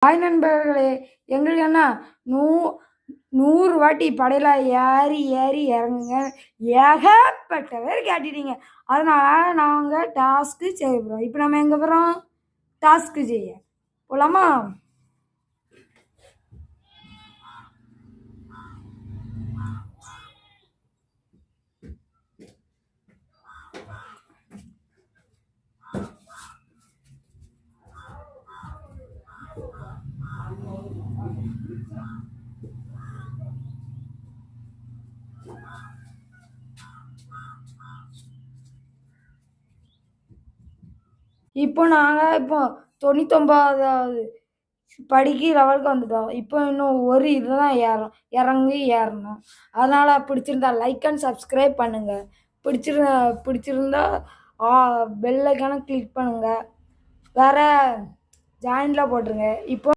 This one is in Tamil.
ஹாய் நண்பர்களே, எங்களுக்கு என்ன 100 வாட்டி படையில் ஏறி ஏறி இறங்குங்க. ஏகப்பட்ட பேர் கேட்டுட்டீங்க. அதனால் நாங்கள் டாஸ்க்கு செய்ய போகிறோம். இப்போ நம்ம எங்கே போகிறோம்? டாஸ்க்கு செய்ய போகலாமா? இப்போ நாங்கள் 99வது படிக்கு லெவலுக்கு வந்துட்டோம். இப்போ இன்னும் ஒரு இதுதான் ஏறணும். அதனால் பிடிச்சிருந்தா லைக் அண்ட் சப்ஸ்கிரைப் பண்ணுங்கள். பிடிச்சிருந்தா பெல் ஐக்கானை கிளிக் பண்ணுங்கள். வேறு ஜாயின்ல போட்டுருங்க. இப்போ